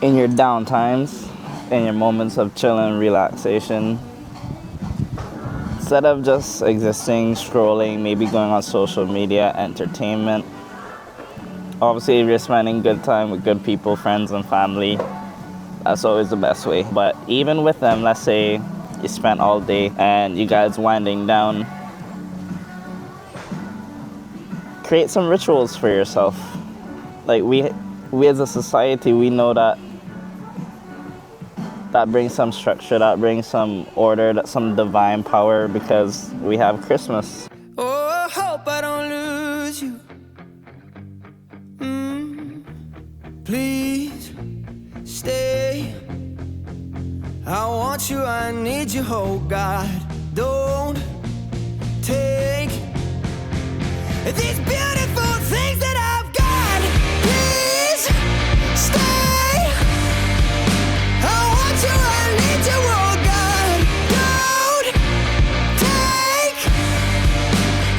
In your down times, in your moments of chill and relaxation, instead of just existing, scrolling, maybe going on social media, entertainment, obviously if you're spending good time with good people, friends and family, that's always the best way. But even with them, let's say you spent all day and you guys winding down, create some rituals for yourself. Like we as a society, we know that brings some structure, that brings some order, that some divine power, because we have Christmas. Oh, I hope I don't lose you. Please stay. I want you, I need you, oh God. Don't take these beautiful things that I've got. Please stay. I want you, I need you, oh God. Don't take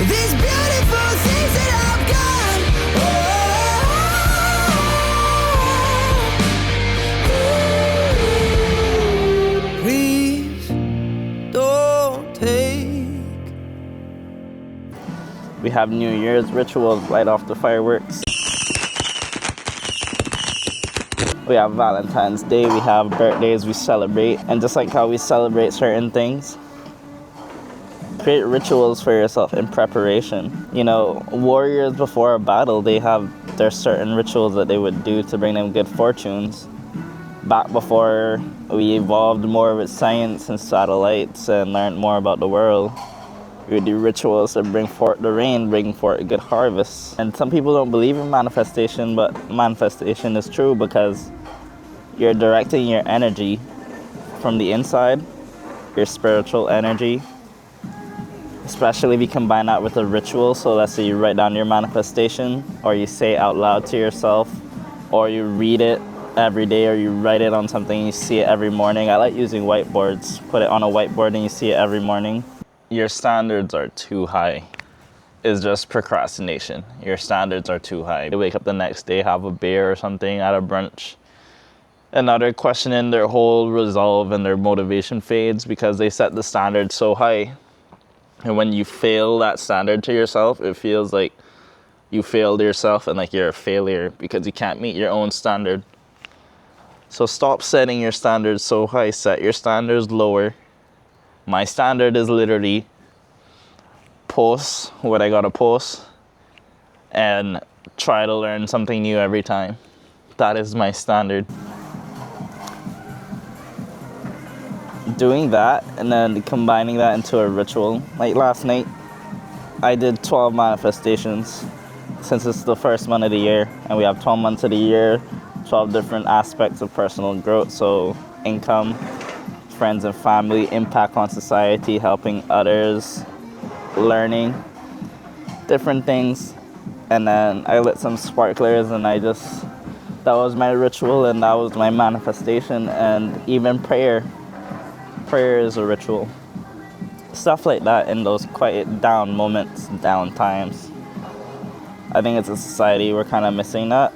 these beautiful things that I've got. Oh, please don't take. We have New Year's rituals, light off the fireworks. We have Valentine's Day, we have birthdays we celebrate. And just like how we celebrate certain things, create rituals for yourself in preparation. You know, warriors before a battle, they have their certain rituals that they would do to bring them good fortunes. Back before we evolved more with science and satellites and learned more about the world, we would do rituals to bring forth the rain, bring forth a good harvest. And some people don't believe in manifestation, but manifestation is true because you're directing your energy from the inside, your spiritual energy, especially if you combine that with a ritual. So let's say you write down your manifestation, or you say it out loud to yourself, or you read it every day, or you write it on something, you see it every morning. I like using whiteboards. Put it on a whiteboard and you see it every morning. Your standards are too high. It's just procrastination. Your standards are too high. They wake up the next day, have a beer or something at a brunch, and now they're questioning their whole resolve, and their motivation fades because they set the standard so high. And when you fail that standard to yourself, it feels like you failed yourself and like you're a failure because you can't meet your own standard. So stop setting your standards so high. Set your standards lower. My standard is literally post what I gotta post and try to learn something new every time. That is my standard. Doing that and then combining that into a ritual. Like last night, I did 12 manifestations since it's the first month of the year, and we have 12 months of the year, 12 different aspects of personal growth. So income, friends and family, impact on society, helping others, learning, different things. And then I lit some sparklers and that was my ritual and that was my manifestation. And even prayer is a ritual. Stuff like that in those quiet down moments, down times. I think as a society we're kind of missing that.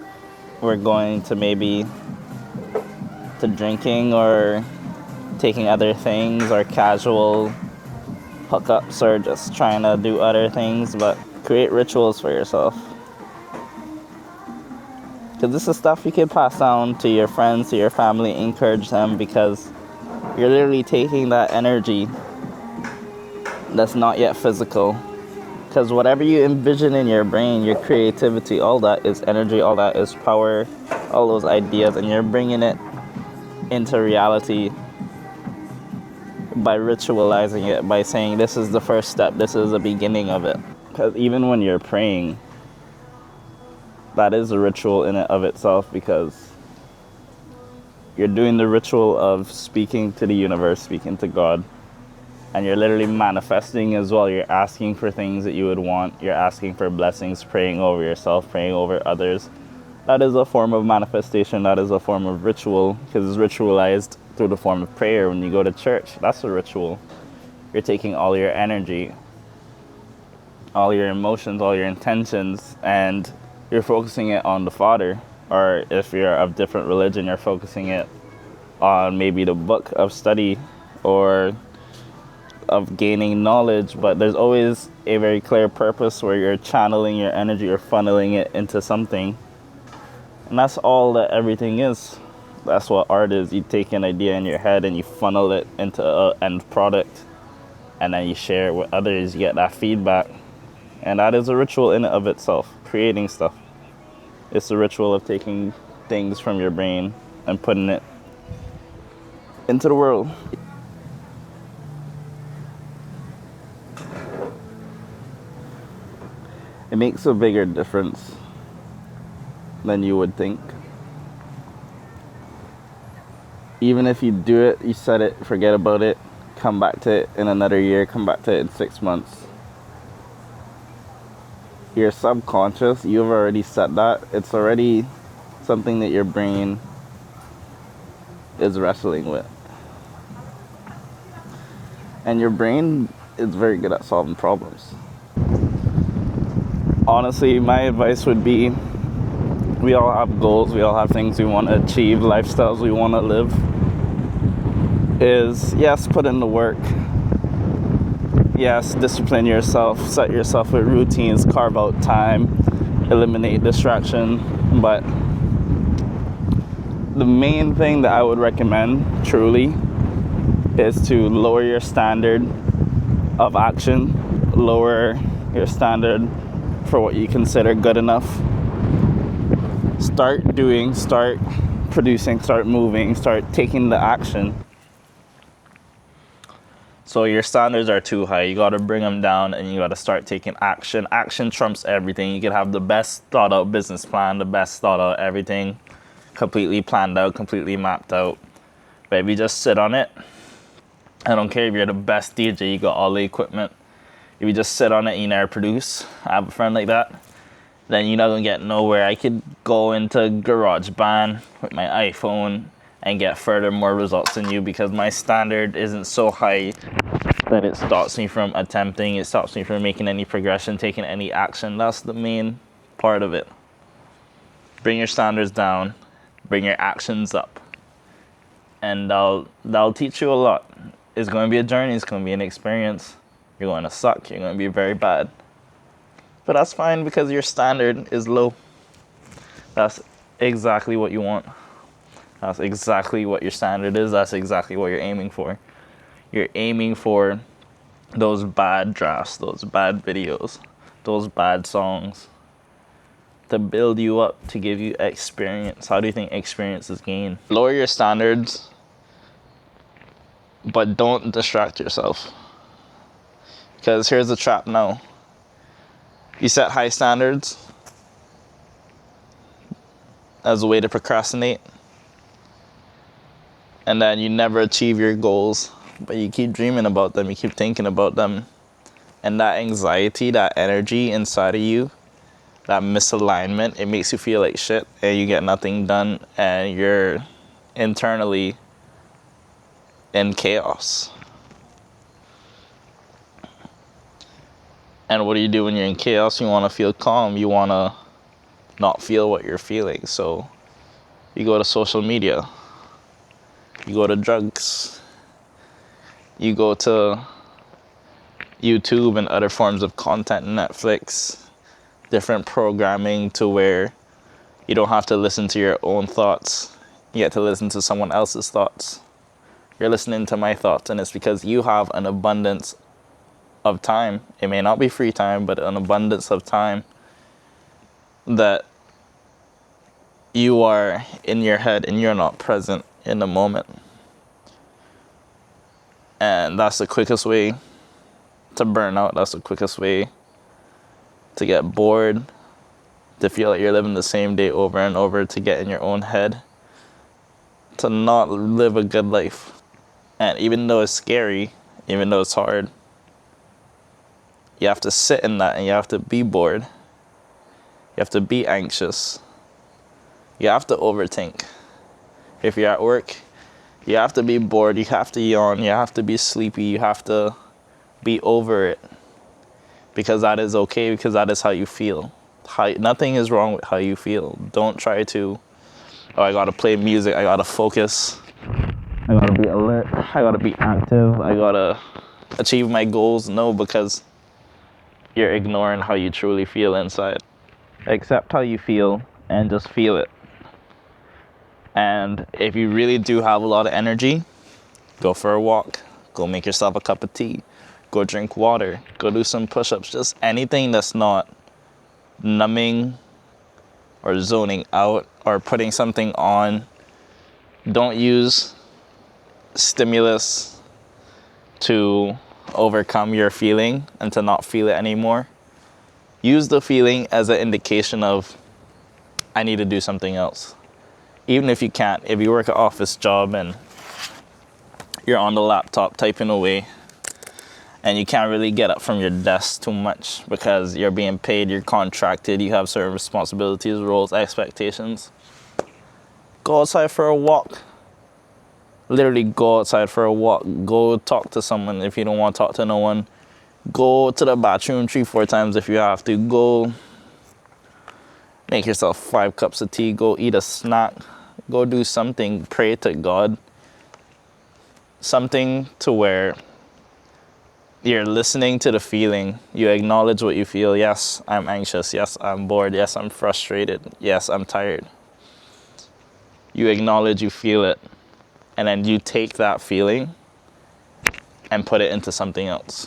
We're going to maybe to drinking or taking other things or casual hookups or just trying to do other things, but create rituals for yourself. Because this is stuff you can pass down to your friends, to your family, encourage them, because you're literally taking that energy that's not yet physical. Because whatever you envision in your brain, your creativity, all that is energy, all that is power, all those ideas, and you're bringing it into reality by ritualizing it, by saying this is the first step, this is the beginning of it. Because even when you're praying, that is a ritual in and of itself, because you're doing the ritual of speaking to the universe, speaking to God, and you're literally manifesting as well. You're asking for things that you would want, you're asking for blessings, praying over yourself, praying over others. That is a form of manifestation, that is a form of ritual, because it's ritualized through the form of prayer. When you go to church, that's a ritual. You're taking all your energy, all your emotions, all your intentions, and you're focusing it on the Father, Or if you're of different religion, you're focusing it on maybe the book of study or of gaining knowledge, but there's always a very clear purpose where you're channeling your energy or funneling it into something. And that's all that everything is. That's what art is. You take an idea in your head and you funnel it into an end product, and then you share it with others. You get that feedback, and that is a ritual in and of itself. Creating stuff, it's the ritual of taking things from your brain and putting it into the world. It makes a bigger difference than you would think. Even if you do it, you set it, forget about it, come back to it in another year, come back to it in 6 months. Your subconscious, you've already set that. It's already something that your brain is wrestling with. And your brain is very good at solving problems. Honestly, my advice would be, we all have goals, we all have things we want to achieve, lifestyles we want to live. Is yes, put in the work. Yes, discipline yourself, set yourself with routines, carve out time, eliminate distraction. But the main thing that I would recommend, truly, is to lower your standard of action, lower your standard for what you consider good enough. Start doing, start producing, start moving, start taking the action. So your standards are too high. You got to bring them down, and you got to start taking action. Action trumps everything. You can have the best thought out business plan, the best thought out everything, completely planned out, completely mapped out. But if you just sit on it, I don't care if you're the best DJ, you got all the equipment. If you just sit on it, you never produce. I have a friend like that. Then you're not gonna get nowhere. I could go into GarageBand with my iPhone and get further more results than you, because my standard isn't so high that it stops me from attempting, it stops me from making any progression, taking any action. That's the main part of it. Bring your standards down, bring your actions up, and that'll teach you a lot. It's going to be a journey, it's going to be an experience. You're going to suck, you're going to be very bad. But that's fine, because your standard is low. That's exactly what you want. That's exactly what your standard is. That's exactly what you're aiming for. You're aiming for those bad drafts, those bad videos, those bad songs, to build you up, to give you experience. How do you think experience is gained? Lower your standards, but don't distract yourself. Because here's the trap now. You set high standards as a way to procrastinate, and then you never achieve your goals, but you keep dreaming about them, you keep thinking about them, and that anxiety, that energy inside of you, that misalignment, it makes you feel like shit, and you get nothing done, and you're internally in chaos. And what do you do when you're in chaos? You want to feel calm, you want to not feel what you're feeling, so you go to social media. You go to drugs, you go to YouTube and other forms of content, Netflix, different programming, to where you don't have to listen to your own thoughts. You get to listen to someone else's thoughts. You're listening to my thoughts, and it's because you have an abundance of time. It may not be free time, but an abundance of time that you are in your head and you're not present in the moment. And that's the quickest way to burn out. That's the quickest way to get bored, to feel like you're living the same day over and over, to get in your own head, to not live a good life. And even though it's scary, even though it's hard, you have to sit in that, and you have to be bored. You have to be anxious. You have to overthink. If you're at work, you have to be bored, you have to yawn, you have to be sleepy, you have to be over it. Because that is okay, because that is how you feel. Nothing is wrong with how you feel. Don't try to Oh, I gotta play music, I gotta focus, I gotta be alert, I gotta be active, I gotta achieve my goals. No, because you're ignoring how you truly feel inside. Accept how you feel and just feel it. And if you really do have a lot of energy, go for a walk, go make yourself a cup of tea, go drink water, go do some push-ups, just anything that's not numbing or zoning out or putting something on. Don't use stimulus to overcome your feeling and to not feel it anymore. Use the feeling as an indication of, I need to do something else. Even if you can't, if you work an office job and you're on the laptop typing away and you can't really get up from your desk too much because you're being paid, you're contracted, you have certain responsibilities, roles, expectations, go outside for a walk. Literally go outside for a walk. Go talk to someone if you don't want to talk to no one. Go to the bathroom 3-4 times if you have to. Go make yourself 5 cups of tea. Go eat a snack. Go do something. Pray to God. Something to where you're listening to the feeling. You acknowledge what you feel. Yes, I'm anxious. Yes, I'm bored. Yes, I'm frustrated. Yes, I'm tired. You acknowledge you feel it. And then you take that feeling and put it into something else.